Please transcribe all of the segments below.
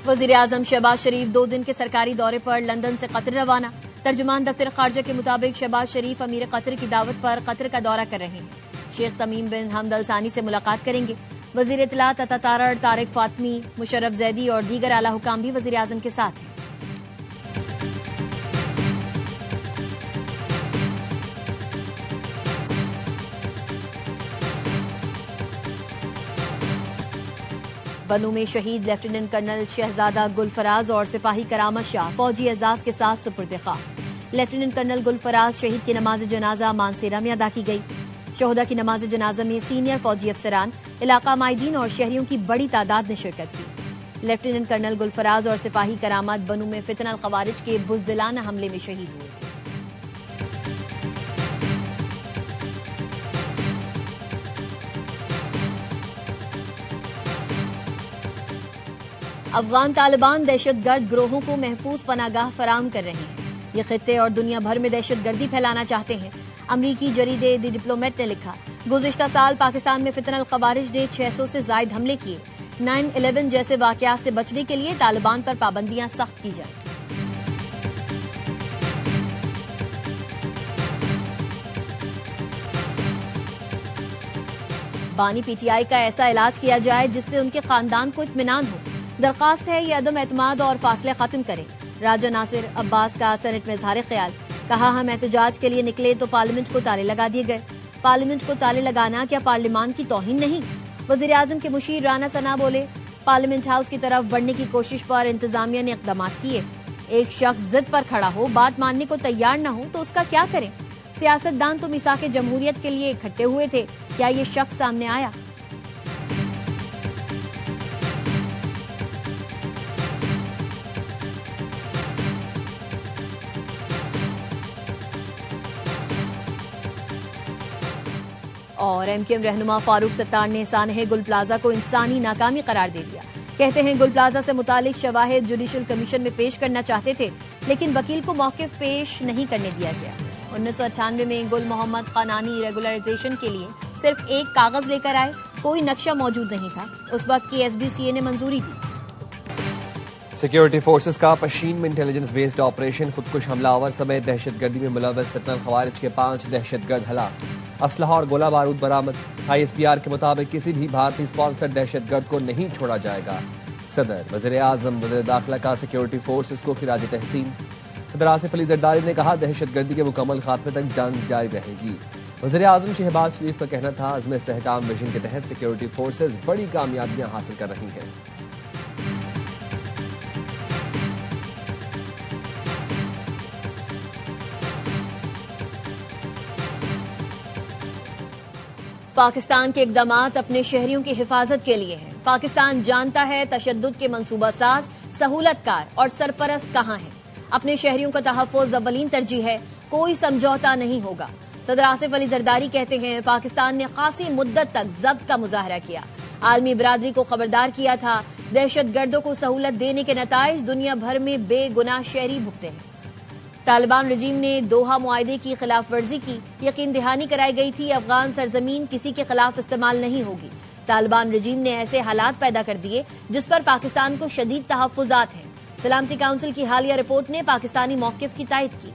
वज़ीर-ए-आज़म शहबाज शरीफ 2 दिन के सरकारी दौरे पर लंदन से कतर रवाना। तर्जुमान दफ्तर खारजा के मुताबिक शहबाज शरीफ अमीर कतर की दावत पर कतर का दौरा कर रहे हैं। शेख तमीम बिन हमद अल सानी से मुलाकात करेंगे। वज़ीर इत्तलात अता तारड़, तारिक फातमी, मुशर्रफ जैदी और दीगर आला हुकाम भी वज़ीर-ए-आज़म के साथ हैं। बनू में शहीद लेफ्टिनेंट कर्नल शहजादा गुलफराज और सिपाही करामत शाह फौजी एजाज के साथ सुपुर्द खाक। लेफ्टिनेंट कर्नल गुलफराज शहीद की नमाज जनाजा मानसेरा में अदा की गई। शोहदा की नमाज जनाजा में सीनियर फौजी अफसरान, इलाका माहिदीन और शहरियों की बड़ी तादाद ने शिरकत की। लेफ्टिनेंट कर्नल गुलफराज और सिपाही करामत बनू में फितनल खवारिज के बुज़दिलाना हमले में शहीद हुए थे। अफगान तालिबान दहशतगर्द गिरोहों को महफूज पनागाह फराहम कर रहे हैं। ये खित्ते और दुनिया भर में दहशतगर्दी फैलाना चाहते हैं। अमरीकी जरीदे द डिप्लोमेट ने लिखा, गुज़िश्ता साल पाकिस्तान में फितनल खवारिज ने 600 से जायद हमले किए। 9/11 जैसे वाकयात से बचने के लिए तालिबान पर पाबंदियां सख्त की जाएं। बानी पीटीआई का ऐसा इलाज किया जाए जिससे उनके खानदान को इत्मीनान हो। दरखास्त है ये अदम एतमाद और फासले खत्म करें। राजा नासिर अब्बास का सेनेट में इजहार ख्याल, कहा हम एहतजाज के लिए निकले तो पार्लियामेंट को ताले लगा दिए गए। पार्लियामेंट को ताले लगाना क्या पार्लियामान की तौहीन नहीं? वज़ीर-ए-आज़म के मुशीर राना सना बोले, पार्लियामेंट हाउस की तरफ बढ़ने की कोशिश पर इंतजामिया ने इक़दाम किए। एक शख्स जिद पर खड़ा हो, बात मानने को तैयार न हो तो उसका क्या करें? सियासतदान तो मिसाक़े जमहूरियत के लिए इकट्ठे हुए थे, क्या ये शख्स सामने आया? और एमकेएम रहनुमा फारूक सत्तार ने सानहे गुल प्लाजा को इंसानी नाकामी करार दे दिया। कहते हैं गुल प्लाजा से मुतालिक शवाहिद जुडिशल कमीशन में पेश करना चाहते थे, लेकिन वकील को मौक़िफ़ पेश नहीं करने दिया गया। 1998 में गुल मोहम्मद खानानी रेगुलराइजेशन के लिए सिर्फ एक कागज लेकर आए, कोई नक्शा मौजूद नहीं था। उस वक्त की एसबीसीए ने मंजूरी दी। सिक्योरिटी फोर्सेस का पशीन में इंटेलिजेंस बेस्ड ऑपरेशन, खुदकुश हमलावर समेत दहशतगर्दी में मुलव्वस फितनल खवारिज के 5 दहशतगर्द हलाक। असलहा और गोला बारूद बरामद। ISPR के मुताबिक किसी भी भारतीय स्पॉन्सर्ड दहशतगर्द को नहीं छोड़ा जाएगा। सदर वज़ीर-ए-आज़म वज़ीर दाखिला का सिक्योरिटी फोर्सेस को खिराज तहसीन। सदर आसिफ अली जरदारी ने कहा, दहशतगर्दी के मुकम्मल खात्मे तक जंग जारी रहेगी। वज़ीर-ए-आज़म शहबाज शरीफ का कहना था, अज़्म इस्तेहकाम विजन के तहत सिक्योरिटी फोर्सेस बड़ी कामयाबियां हासिल कर रही हैं। पाकिस्तान के इक़दामात अपने शहरियों की हिफाजत के लिए हैं। पाकिस्तान जानता है तशद्दुद के मंसूबा साज, सहूलतकार और सरपरस्त कहां हैं। अपने शहरियों का तहफ़्फ़ुज़ अव्वलीन तरजीह है, कोई समझौता नहीं होगा। सदर आसिफ अली जरदारी कहते हैं, पाकिस्तान ने खासी मुद्दत तक ज़ब्त का मुजाहरा किया, आलमी बरादरी को खबरदार किया था। दहशतगर्दों को सहूलत देने के नताइज दुनिया भर में बेगुनाह शहरी भुगते हैं। तालिबान रजीम ने दोहा मुआहदे की खिलाफ वर्जी की, यकीन दहानी कराई गई थी अफगान सरजमीन किसी के खिलाफ इस्तेमाल नहीं होगी। तालिबान रजीम ने ऐसे हालात पैदा कर दिए जिस पर पाकिस्तान को शदीद तहफ़्फ़ुज़ात हैं। सलामती काउंसिल की हालिया रिपोर्ट ने पाकिस्तानी मौक़िफ़ की तायद की।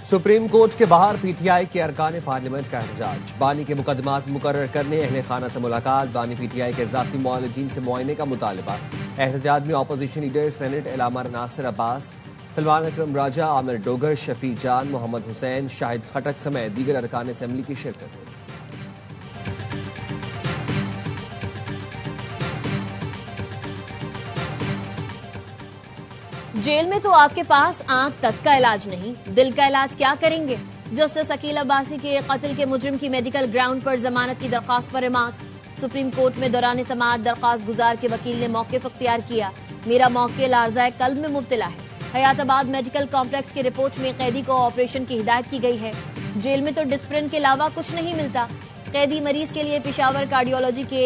सुप्रीम कोर्ट के बाहर पीटीआई के अरकान पार्लियामेंट का एहतजाज। बानी के मुकदमात मुकर्रर करने, अहले खाना से मुलाकात, बानी पीटीआई के ज़ाती मुआलिजीन से मुआयने का मुतालबा। एहतजाज में opposition leader senate Allama Nasir Abbas, Salman Akram Raja, Amir Dogar, Shafi Jan, Mohammad Hussain, Shahid खटक समेत दीगर अरकान असेंबली की शिरकत। जेल में तो आपके पास आंख तक का इलाज नहीं, दिल का इलाज क्या करेंगे? जस्टिस अकील अब्बासी के कत्ल के मुजरिम की मेडिकल ग्राउंड पर जमानत की दरखास्त पर रिमार्क्स। सुप्रीम कोर्ट में दौरान समाअत दरखास्त गुजार के वकील ने मौक़िफ़ अख्तियार किया। मेरा मौक़िफ़ आर्ज़ाए कल्ब में मुब्तला है। हयाताबाद मेडिकल कॉम्प्लेक्स की रिपोर्ट में कैदी को ऑपरेशन की हिदायत की गई है। जेल में तो डिस्प्रिन के अलावा कुछ नहीं मिलता। कैदी मरीज के लिए पेशावर कार्डियोलॉजी के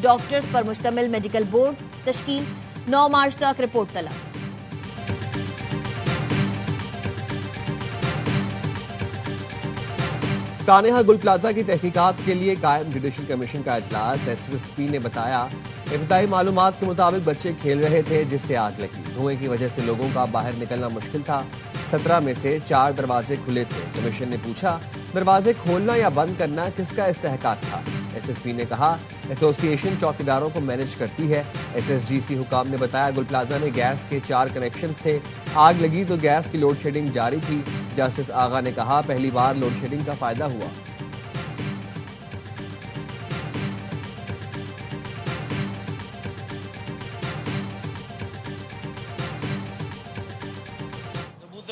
डॉक्टर्स पर मुश्तमिल मेडिकल बोर्ड तश्कील। 9 मार्च तक रिपोर्ट तलब। सानेहा गुल प्लाजा की तहकीकात के लिए कायम जुडिशल कमीशन का इजलास। एसएसपी ने बताया, इब्तदाई मालूमात के मुताबिक बच्चे खेल रहे थे जिससे आग लगी। धुएं की वजह से लोगों का बाहर निकलना मुश्किल था। 17 में से 4 दरवाजे खुले थे। कमीशन ने पूछा, दरवाजे खोलना या बंद करना किसका इस्तेहकाक था? एसएसपी ने कहा, एसोसिएशन चौकीदारों को मैनेज करती है। एसएसजीसी हुकाम ने बताया, गुल प्लाजा में गैस के 4 कनेक्शंस थे। आग लगी तो गैस की लोड शेडिंग जारी थी। जस्टिस आगा ने कहा, पहली बार लोड शेडिंग का फायदा हुआ।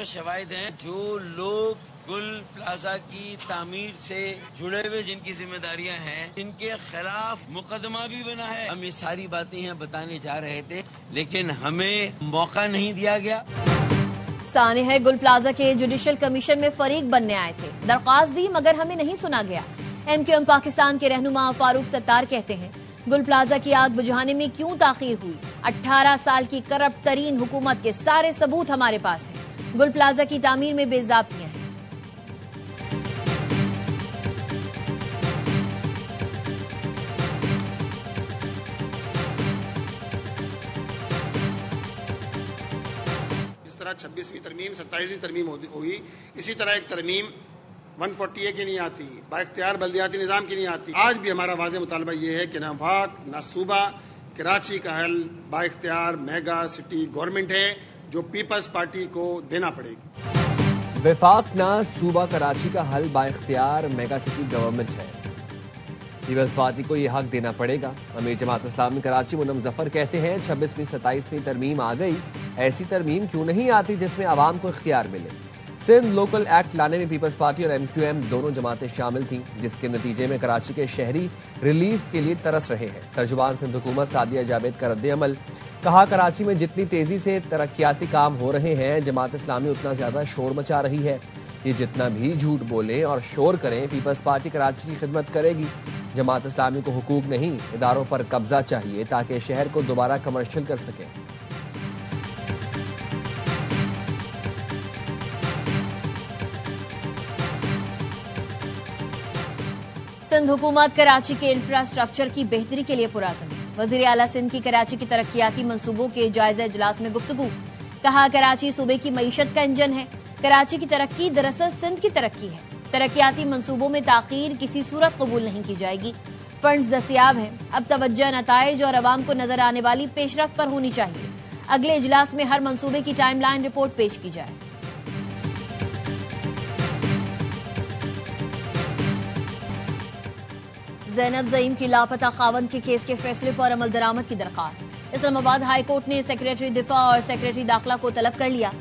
शवाहिद हैं जो लोग गुल प्लाजा की तामीर से जुड़े हुए जिनकी जिम्मेदारियां हैं, इनके खिलाफ मुकदमा भी बना है। हम ये सारी बातें यहाँ बताने जा रहे थे लेकिन हमें मौका नहीं दिया गया। सानेहा गुल प्लाजा के जुडिशल कमीशन में फरीक बनने आए थे, दरख्वास्त दी मगर हमें नहीं सुना गया। एमक्यूएम पाकिस्तान के रहनुमा फारूक सत्तार कहते हैं, गुल प्लाजा की आग बुझाने में क्यों ताखीर हुई? 18 साल की करप्ट तरीन हुकूमत के सारे सबूत हमारे पास हैं। गुल प्लाजा की तामीर में बेज़ाब्तियां हैं। इस तरह 26वीं तरमीम 27वीं तरमीम हुई, इसी तरह एक तरमीम 140A की नहीं आती, बाइख्तियार बल्दियाती निज़ाम की नहीं आती। आज भी हमारा वाज़ेह मुतालबा ये है कि ना वफाक ना सूबा, कराची का हल बाइख्तियार मेगा सिटी गवर्नमेंट है जो पीपल्स पार्टी को देना पड़ेगी। वफाक ना सूबा, कराची का हल बाइख्तियार मेगा सिटी गवर्नमेंट है। पीपल्स पार्टी को यह हक देना पड़ेगा। अमीर जमात इस्लामी कराची मुनम जफर कहते हैं, 26वीं 27वीं तरमीम आ गई, ऐसी तरमीम क्यों नहीं आती जिसमें आवाम को इख्तियार मिले? सिंध लोकल एक्ट लाने में पीपल्स पार्टी और एमक्यूएम दोनों जमातें शामिल थीं, जिसके नतीजे में कराची के शहरी रिलीफ के लिए तरस रहे हैं। तर्जुमान सिंध हुकूमत सादिया जावेद का रद्द-ए-अमल, कहा, कराची में जितनी तेजी से तरक्याती काम हो रहे हैं, जमात इस्लामी उतना ज्यादा शोर मचा रही है। ये जितना भी झूठ बोलें और शोर करें, पीपल्स पार्टी कराची की खिदमत करेगी। जमात इस्लामी को हुकूक नहीं, इदारों पर कब्जा चाहिए ताकि शहर को दोबारा कमर्शियल कर सके। सिंध हुकूमत कराची के इंफ्रास्ट्रक्चर की बेहतरी के लिए पुरअज़्म है। वज़ीर आला सिंध की कराची की तरक्याती मंसूबों के जायजा इजलास में गुफ्तगू, कहा, कराची सूबे की मईशत का इंजन है। कराची की तरक्की दरअसल सिंध की तरक्की है। तरक्याती मंसूबों में ताखीर किसी सूरत कबूल नहीं की जाएगी। फंड्स दस्तियाब हैं, अब तवज्जो नताइज और अवाम को नजर आने वाली पेशरफ्त पर होनी चाहिए। अगले इजलास में हर मंसूबे की टाइमलाइन रिपोर्ट पेश की जाए। ज़ैनब ज़ईम की लापता खावन के केस के फैसले पर अमल दरामद की दरखास्त। इस्लामाबाद हाई कोर्ट ने सेक्रेटरी दिफा और सेक्रेटरी दाखिला को तलब कर लिया।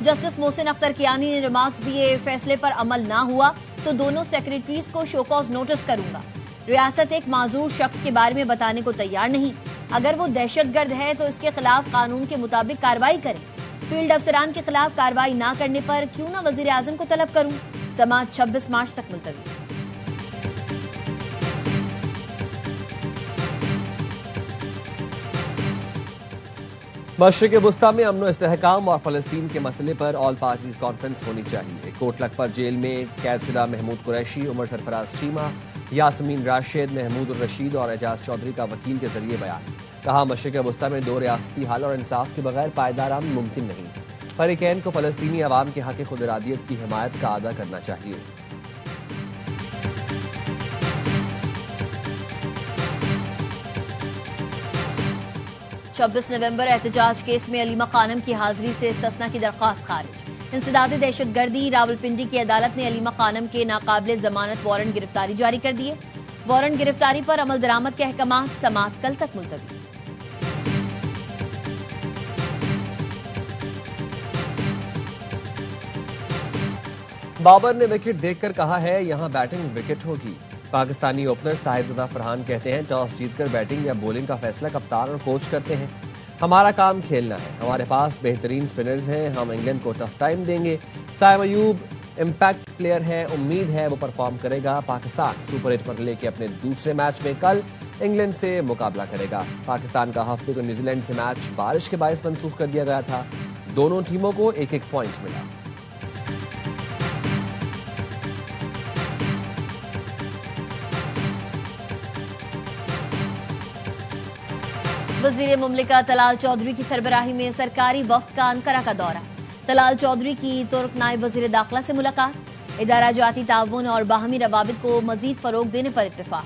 जस्टिस मोहसिन अख्तर कियानी ने रिमार्क्स दिए, फैसले पर अमल ना हुआ तो दोनों सेक्रेटरीज को शोकॉज नोटिस करूंगा। रियासत एक माजूर शख्स के बारे में बताने को तैयार नहीं। अगर वो दहशतगर्द है तो इसके खिलाफ कानून के मुताबिक कार्रवाई करें। फील्ड अफसरान के खिलाफ कार्रवाई ना करने पर क्यों न वजीर आजम को तलब करूं। समाअत 26 मार्च तक मुलतवी। मशरिक़ वुस्ता में अमन इस्तेहकाम और फलस्तीन के मसले पर ऑल पार्टीज कॉन्फ्रेंस होनी चाहिए। कोट लखपत जेल में कैदशुदा महमूद कुरैशी, उमर सरफराज चीमा, यासमीन राशिद, महमूद रशीद और एजाज चौधरी का वकील के जरिए बयान। कहा, मशरिक़ वुस्ता में 2 रियासती हल और इंसाफ के बगैर पायदार अमन मुमकिन नहीं। फरीकैन को फलस्तीनी अवाम के हक खुद इरादियत की हिमायत का अदा करना चाहिए। 26 नवंबर एहतजाज केस में अलीमा खानम की हाजिरी से इस्तिस्ना की दरख्वास्त खारिज। इंसदाद दहशतगर्दी, रावलपिंडी की अदालत ने अलीमा खानम के नाकाबिले जमानत वारंट गिरफ्तारी जारी कर दिए। वारंट गिरफ्तारी पर अमल दरामद के अहकाम, समाअत कल तक मुलतवी। बाबर ने विकेट देखकर कहा है, यहां बैटिंग विकेट होगी। पाकिस्तानी ओपनर साहिबजादा फरहान कहते हैं, टॉस जीतकर बैटिंग या बॉलिंग का फैसला कप्तान और कोच करते हैं। हमारा काम खेलना है, हमारे पास बेहतरीन स्पिनर्स हैं, हम इंग्लैंड को टफ टाइम देंगे। साइम अयूब इम्पैक्ट प्लेयर है, उम्मीद है वो परफॉर्म करेगा। पाकिस्तान सुपर 8 पर लेके अपने दूसरे मैच में कल इंग्लैंड से मुकाबला करेगा। पाकिस्तान का हफ्ते को न्यूजीलैंड से मैच बारिश के बायस मंसूख कर दिया गया था। दोनों टीमों को 1-1 पॉइंट मिला। वजीर मुमलिका तलाल चौधरी की सरबराही में सरकारी वफ्द का अंकारा का दौरा। तलाल चौधरी की तुर्क नायब वजीर दाखिला से मुलाकात। इदारा जाती ताउन और बाहमी रवाबित को मजीद फरोग देने पर इत्तेफाक।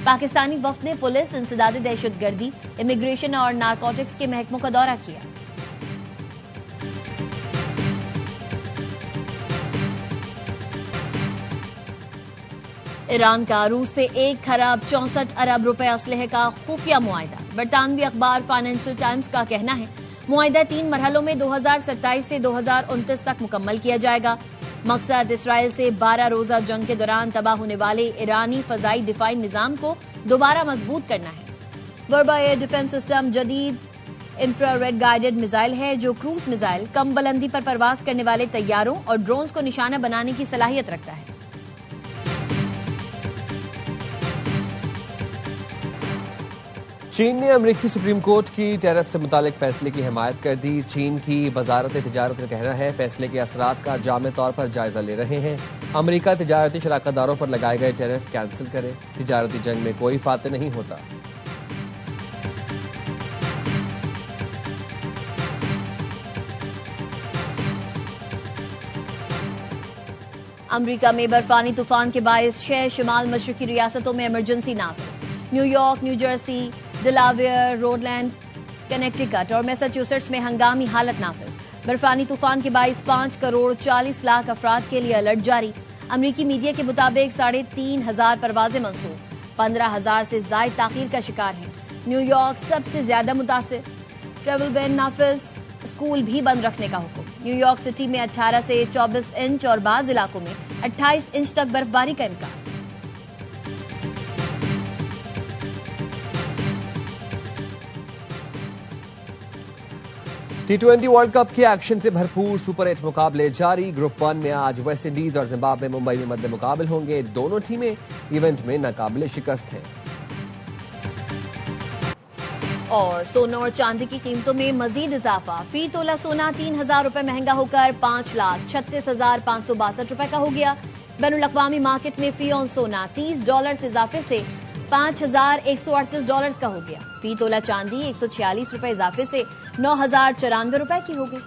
पाकिस्तानी वफ्द ने पुलिस, इंसदादी दहशतगर्दी, इमिग्रेशन और नारकोटिक्स के महकमों का दौरा किया। ईरान का रूस से 1 खरब 64 अरब रुपए असलहे का खुफिया मुआहिदा। बरतानवी अखबार फाइनेंशियल टाइम्स का कहना है मुआहिदा 3 मरहलों में 2027 से 2029 तक मुकम्मल किया जाएगा। मकसद इसराइल से 12 रोजा जंग के दौरान तबाह होने वाले ईरानी फजाई दिफाई निजाम को दोबारा मजबूत करना है। वर्बा एयर डिफेंस सिस्टम जदीद इंफ्रारेड गाइडेड मिसाइल है जो क्रूज मिसाइल, कम बुलंदी पर परवाज करने वाले तैयारों और ड्रोन्स को निशाना बनाने की सलाहियत रखता है। चीन ने अमेरिकी सुप्रीम कोर्ट की टैरिफ से मुतालिक फैसले की हिमायत कर दी। चीन की वजारत तिजारत का कहना है फैसले के असरात का जामे तौर पर जायजा ले रहे हैं। अमेरिका तिजारती शराकतदारों पर लगाए गए टैरिफ कैंसिल करे। तिजारती जंग में कोई फाते नहीं होता। अमेरिका में बर्फानी तूफान के बायस 6 शिमाल मशरकी रियासतों में इमरजेंसी नाफिज। New York, New Jersey, Delaware, Rhode Island, Connecticut और मैसाचुसेट्स में हंगामी हालत नाफिज। बर्फानी तूफान के बायस 5 करोड़ 40 लाख अफराद के लिए अलर्ट जारी। अमेरिकी मीडिया के मुताबिक 3,500 परवाजें मंसूब, 15,000 से ज्यादा ताखीर का शिकार हैं। न्यूयॉर्क सबसे ज्यादा मुतासिर, ट्रेवल बैन नाफिज, स्कूल भी बंद रखने का हुक्म। न्यूयॉर्क सिटी में 18 से 24 इंच और बाज इलाकों में 28 इंच तक बर्फबारी का इम्कान। T20 वर्ल्ड कप के एक्शन से भरपूर सुपर 8 मुकाबले जारी। ग्रुप 1 में आज वेस्ट इंडीज और जिम्बाब्वे मुंबई में मध्य मुकाबले होंगे। दोनों टीमें इवेंट में नाकाबिले शिकस्त हैं। और सोना और चांदी की कीमतों में मजीद इजाफा। फी तोला सोना 3,000 रुपए महंगा होकर $5,36,562 रुपए का हो गया। बैनुल अक़वामी मार्केट में फी ऑन सोना $30 से इजाफे से $5,138 का हो गया। फी तोला चांदी 146 रुपए इजाफे से 9,094 रुपए की हो गई।